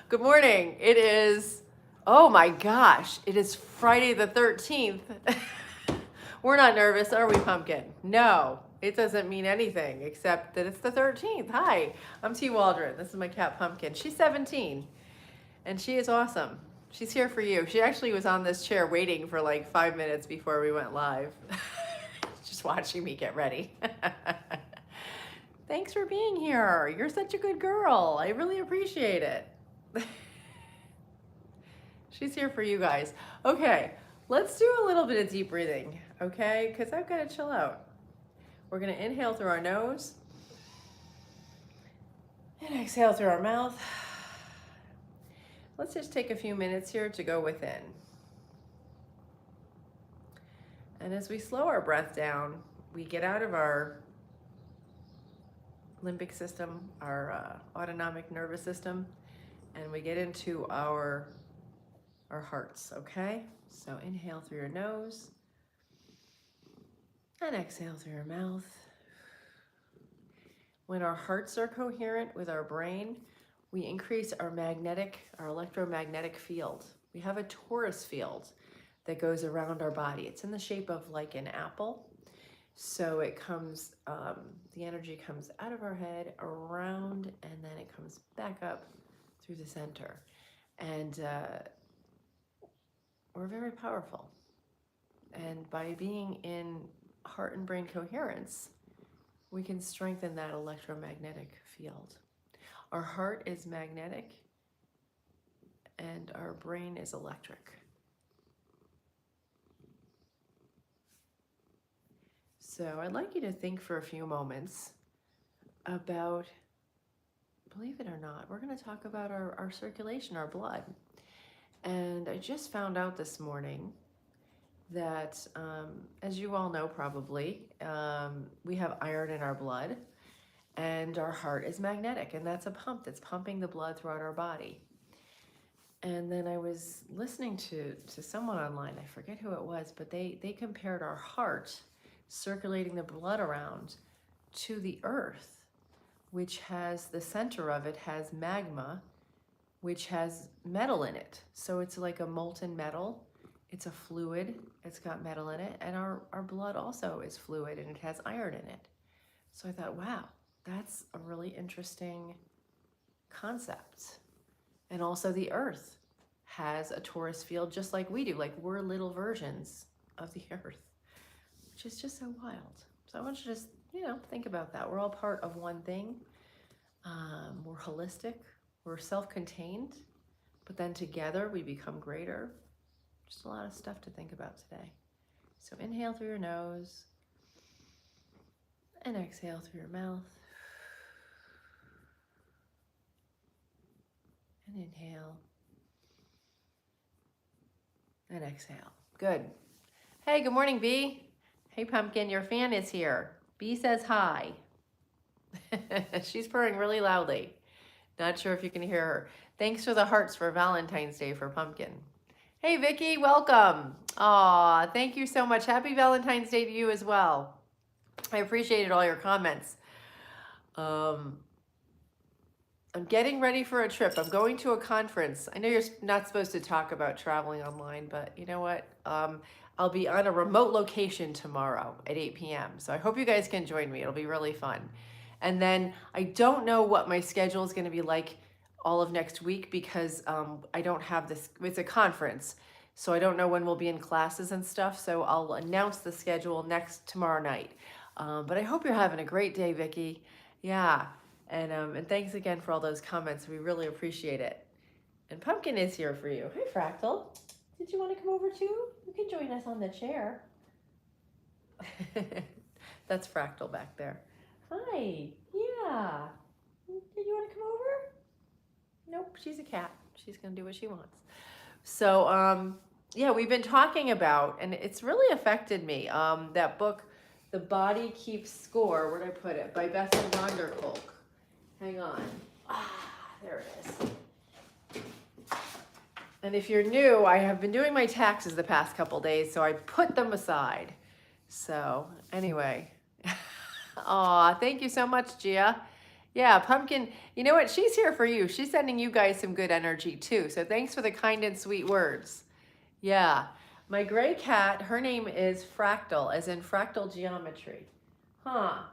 Good morning. It is, oh my gosh, it is Friday the 13th. We're not nervous, are we, Pumpkin? No, it doesn't mean anything except that it's the 13th. Hi, I'm T. Waldron. This is my cat, Pumpkin. She's 17 and she is awesome. She's here for you. She actually was on this chair waiting for like 5 minutes before we went live, just watching me get ready. Thanks for being here. You're such a good girl. I really appreciate it. She's here for you guys. Okay, let's do a little bit of deep breathing, okay? Because I've got to chill out. We're going to inhale through our nose and exhale through our mouth. Let's just take a few minutes here to go within. And as we slow our breath down, we get out of our limbic system, our autonomic nervous system, and we get into our hearts, okay? So inhale through your nose and exhale through your mouth. When our hearts are coherent with our brain, we increase our electromagnetic field. We have a torus field that goes around our body. It's in the shape of like an apple. So it comes, the energy comes out of our head, around, and then it comes back up through the center. And we're very powerful. And by being in heart and brain coherence, we can strengthen that electromagnetic field. Our heart is magnetic and our brain is electric. So I'd like you to think for a few moments about, believe it or not, we're going to talk about our circulation, our blood. And I just found out this morning that, as you all know probably, we have iron in our blood and our heart is magnetic, and that's a pump that's pumping the blood throughout our body. And then I was listening to someone online, I forget who it was, but they compared our heart circulating the blood around to the earth, which has, the center of it has magma, which has metal in it. So it's like a molten metal. It's a fluid, it's got metal in it, and our blood also is fluid and it has iron in it. So I thought, wow, that's a really interesting concept. And also the earth has a torus field just like we do, like we're little versions of the earth, which is just so wild. So I want you to just, think about that. We're all part of one thing. We're holistic, we're self-contained, but then together we become greater. Just a lot of stuff to think about today. So inhale through your nose and exhale through your mouth. And inhale and exhale. Good. Hey, good morning, B. Hey, Pumpkin, your fan is here. B says hi. She's purring really loudly. Not sure if you can hear her. Thanks for the hearts for Valentine's Day for Pumpkin. Hey, Vicky, welcome. Aw, thank you so much. Happy Valentine's Day to you as well. I appreciated all your comments. I'm getting ready for a trip. I'm going to a conference. I know you're not supposed to talk about traveling online, but you know what? I'll be on a remote location tomorrow at 8 p.m. So I hope you guys can join me. It'll be really fun. And then I don't know what my schedule is going to be like all of next week because I don't have this, it's a conference. So I don't know when we'll be in classes and stuff. So I'll announce the schedule tomorrow night. But I hope you're having a great day, Vicky. Yeah. And thanks again for all those comments. We really appreciate it. And Pumpkin is here for you. Hi, Fractal. Did you want to come over too? You can join us on the chair. That's Fractal back there. Hi. Yeah. Did you want to come over? Nope, she's a cat. She's going to do what she wants. So, yeah, we've been talking about, and it's really affected me, that book, The Body Keeps Score, where'd I put it, by Bessel van der Kolk. Hang on. There it is. And if you're new, I have been doing my taxes the past couple days, so I put them aside. So anyway, aw, thank you so much, Gia. Yeah, Pumpkin, you know what? She's here for you. She's sending you guys some good energy too. So thanks for the kind and sweet words. Yeah. My gray cat, her name is Fractal, as in fractal geometry. Huh.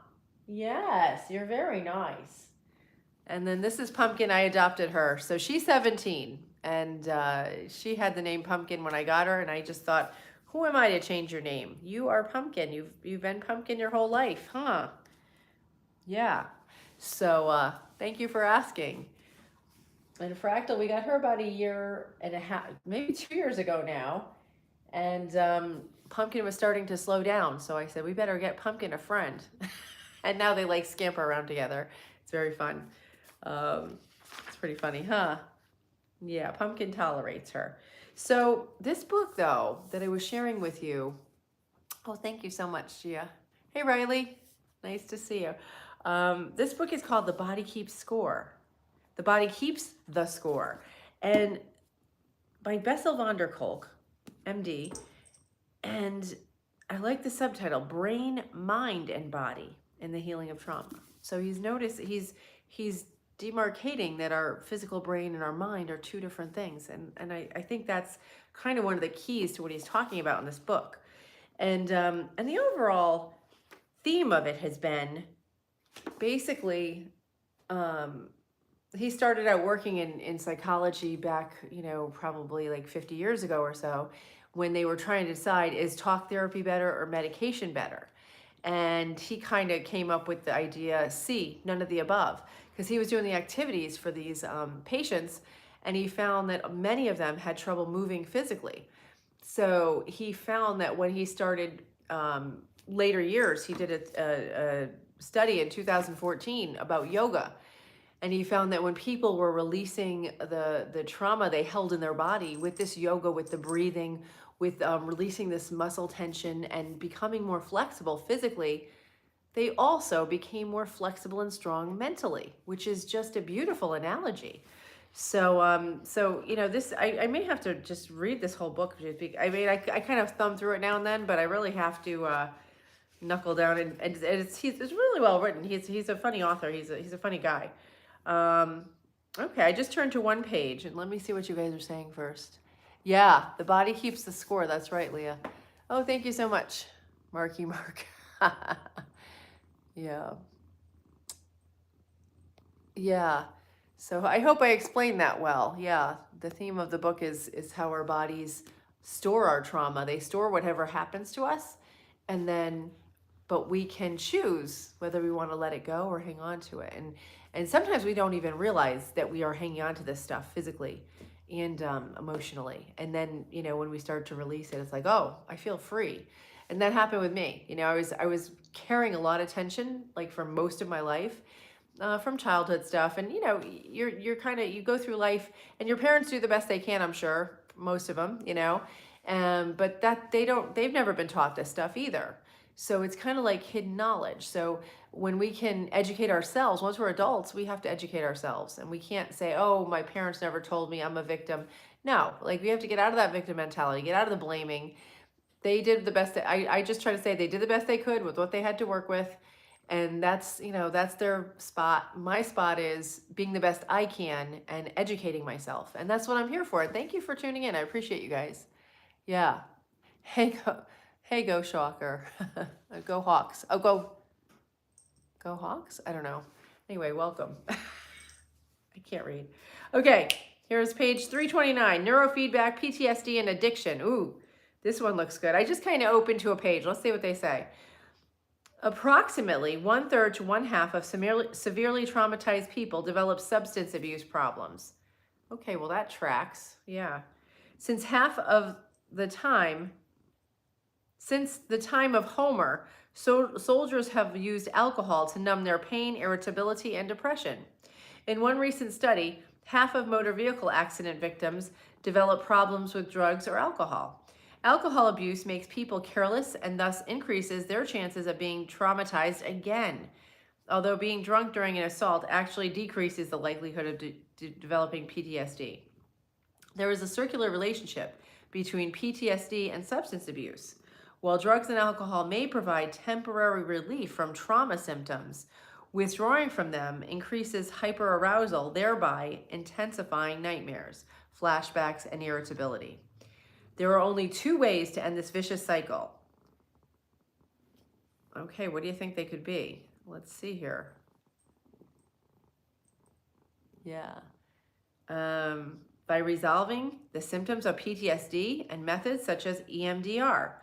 Yes, you're very nice. And then this is Pumpkin. I adopted her. So she's 17. And she had the name Pumpkin when I got her. And I just thought, who am I to change your name? You are Pumpkin. You've been Pumpkin your whole life, huh? Yeah. So thank you for asking. And Fractal, we got her about a year and a half, maybe 2 years ago now. And Pumpkin was starting to slow down. So I said, we better get Pumpkin a friend. And now they like scamper around together. It's very fun. It's pretty funny, huh? Yeah, Pumpkin tolerates her. So this book, though, that I was sharing with you. Oh, thank you so much, Gia. Hey, Riley. Nice to see you. This book is called The Body Keeps Score. The Body Keeps the Score. And by Bessel van der Kolk, MD. And I like the subtitle, Brain, Mind, and Body in the Healing of Trauma. So he's demarcating that our physical brain and our mind are two different things. And I think that's kind of one of the keys to what he's talking about in this book. And the overall theme of it has been basically, he started out working in psychology back, probably like 50 years ago or so, when they were trying to decide, is talk therapy better or medication better? And he kind of came up with the idea, C, none of the above, because he was doing the activities for these patients, and he found that many of them had trouble moving physically. So he found that when he started later years, he did a study in 2014 about yoga. And he found that when people were releasing the trauma they held in their body with this yoga, with the breathing, with releasing this muscle tension and becoming more flexible physically, they also became more flexible and strong mentally, which is just a beautiful analogy. So, this, I may have to just read this whole book. I mean, I kind of thumb through it now and then, but I really have to knuckle down, and it's really well written. He's a funny author. He's a funny guy. Okay, I just turned to one page, and let me see what you guys are saying first. Yeah, the body keeps the score. That's right, Leah. Oh, thank you so much, Marky Mark. Yeah. Yeah. So I hope I explained that well. Yeah, the theme of the book is how our bodies store our trauma. They store whatever happens to us, and then, but we can choose whether we want to let it go or hang on to it. And sometimes we don't even realize that we are hanging on to this stuff physically and emotionally. And then, when we start to release it, it's like, oh, I feel free. And that happened with me. I was carrying a lot of tension, like for most of my life, from childhood stuff. And you're kind of, you go through life, and your parents do the best they can, I'm sure, most of them, but that they've never been taught this stuff either. So it's kind of like hidden knowledge. So when we can educate ourselves, once we're adults, we have to educate ourselves, and we can't say, oh, my parents never told me, I'm a victim. No, like, we have to get out of that victim mentality, get out of the blaming. They did the best. I just try to say they did the best they could with what they had to work with. And that's their spot. My spot is being the best I can and educating myself. And that's what I'm here for. And thank you for tuning in. I appreciate you guys. Yeah. Go Shocker. Go Hawks. Oh, go Hawks? I don't know. Anyway, welcome. I can't read. Okay, here's page 329, neurofeedback, PTSD, and addiction. Ooh, this one looks good. I just kind of opened to a page. Let's see what they say. Approximately 1/3 to 1/2 of severely traumatized people develop substance abuse problems. Okay, well, that tracks. Yeah. Since the time of Homer, soldiers have used alcohol to numb their pain, irritability, and depression. In one recent study, half of motor vehicle accident victims develop problems with drugs or alcohol. Alcohol abuse makes people careless and thus increases their chances of being traumatized again, although being drunk during an assault actually decreases the likelihood of developing PTSD. There is a circular relationship between PTSD and substance abuse. While drugs and alcohol may provide temporary relief from trauma symptoms, Withdrawing from them increases hyperarousal, thereby intensifying nightmares, flashbacks, and irritability. There are only 2 ways to end this vicious cycle. Okay, what do you think they could be? Let's see here. Yeah. By resolving the symptoms of PTSD and methods such as EMDR.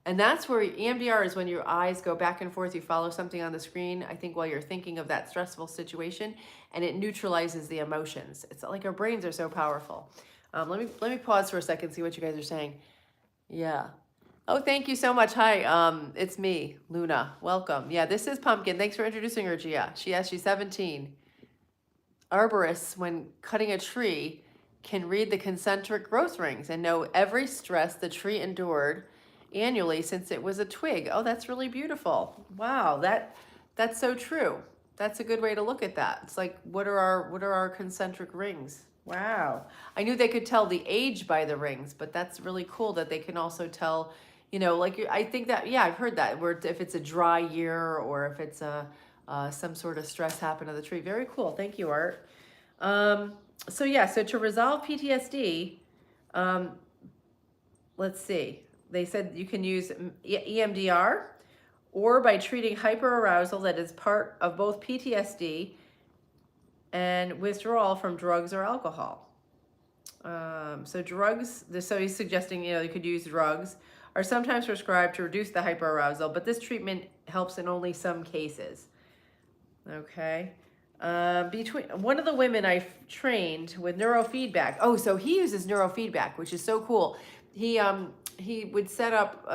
And that's where EMDR is when your eyes go back and forth, you follow something on the screen, I think while you're thinking of that stressful situation, and it neutralizes the emotions. It's like our brains are so powerful. Let me pause for a second, see what you guys are saying. Yeah. Oh, thank you so much. Hi, it's me, Luna. Welcome. Yeah, this is Pumpkin. Thanks for introducing her, Gia. She's 17. Arborists, when cutting a tree, can read the concentric growth rings and know every stress the tree endured annually since it was a twig. Oh, that's really beautiful. Wow, that's so true. That's a good way to look at that. It's like, what are our concentric rings? Wow. I knew they could tell the age by the rings, but that's really cool that they can also tell, like I think that, yeah, I've heard that, where if it's a dry year or if it's some sort of stress happened to the tree. Very cool. Thank you, Art. So to resolve PTSD, let's see. They said you can use EMDR or by treating hyperarousal that is part of both PTSD and withdrawal from drugs or alcohol. So he's suggesting, you could use drugs, are sometimes prescribed to reduce the hyperarousal, but this treatment helps in only some cases. Okay. Between one of the women I trained with neurofeedback. Oh, so he uses neurofeedback, which is so cool. He would set up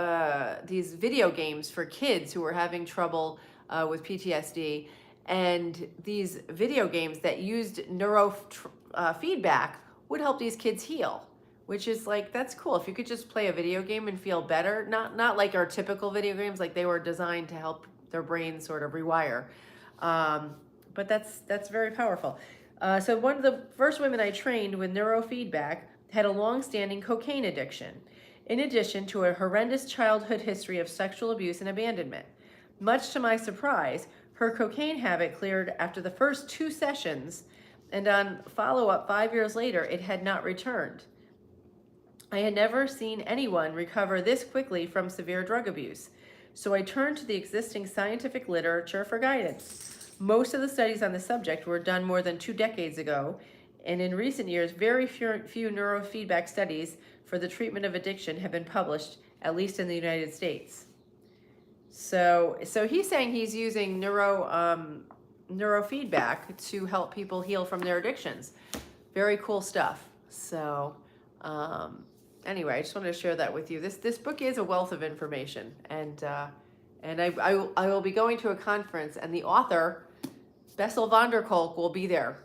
these video games for kids who were having trouble with PTSD, and these video games that used neurofeedback would help these kids heal, which is like, that's cool. If you could just play a video game and feel better, not like our typical video games, like they were designed to help their brains sort of rewire. But that's very powerful. So one of the first women I trained with neurofeedback had a long-standing cocaine addiction, in addition to a horrendous childhood history of sexual abuse and abandonment. Much to my surprise, her cocaine habit cleared after the first 2 sessions, and on follow-up 5 years later, it had not returned. I had never seen anyone recover this quickly from severe drug abuse, so I turned to the existing scientific literature for guidance. Most of the studies on the subject were done more than 2 decades ago, and in recent years, very few neurofeedback studies for the treatment of addiction have been published, at least in the United States. So he's saying he's using neurofeedback to help people heal from their addictions. Very cool stuff. So anyway, I just wanted to share that with you. This book is a wealth of information, and I will be going to a conference, and the author, Bessel van der Kolk, will be there.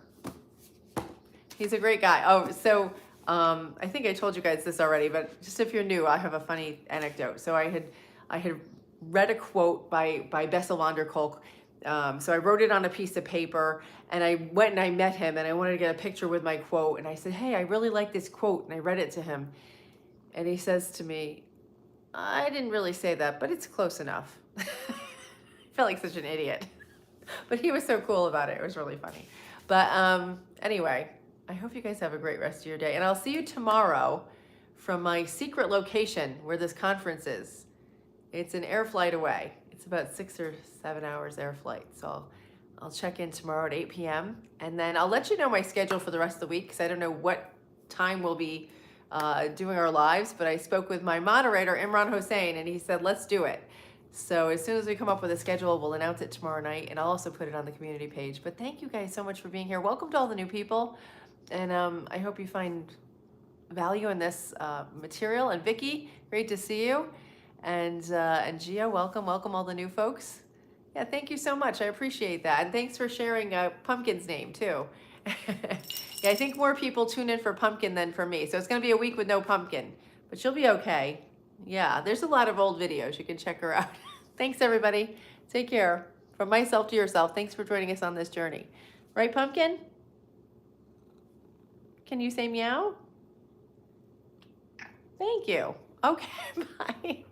He's a great guy. Oh, so I think I told you guys this already, but just if you're new, I have a funny anecdote. So I had read a quote by Bessel van der Kolk. So I wrote it on a piece of paper, and I went and I met him, and I wanted to get a picture with my quote. And I said, hey, I really like this quote. And I read it to him. And he says to me, I didn't really say that, but it's close enough. I felt like such an idiot. But he was so cool about it. It was really funny. But anyway, I hope you guys have a great rest of your day. And I'll see you tomorrow from my secret location where this conference is. It's an air flight away. It's about 6 or 7 hours air flight. So I'll check in tomorrow at 8 p.m. And then I'll let you know my schedule for the rest of the week, because I don't know what time we'll be doing our lives. But I spoke with my moderator, Imran Hossain, and he said, let's do it. So as soon as we come up with a schedule, we'll announce it tomorrow night, and I'll also put it on the community page. But thank you guys so much for being here. Welcome to all the new people. And I hope you find value in this material. And Vicky, great to see you. And Gia, welcome all the new folks. Yeah, thank you so much. I appreciate that. And thanks for sharing Pumpkin's name too. Yeah, I think more people tune in for Pumpkin than for me. So it's going to be a week with no Pumpkin, but she'll be okay. Yeah, there's a lot of old videos. You can check her out. Thanks, everybody. Take care. From myself to yourself, thanks for joining us on this journey. Right, Pumpkin? Can you say meow? Thank you. Okay, bye.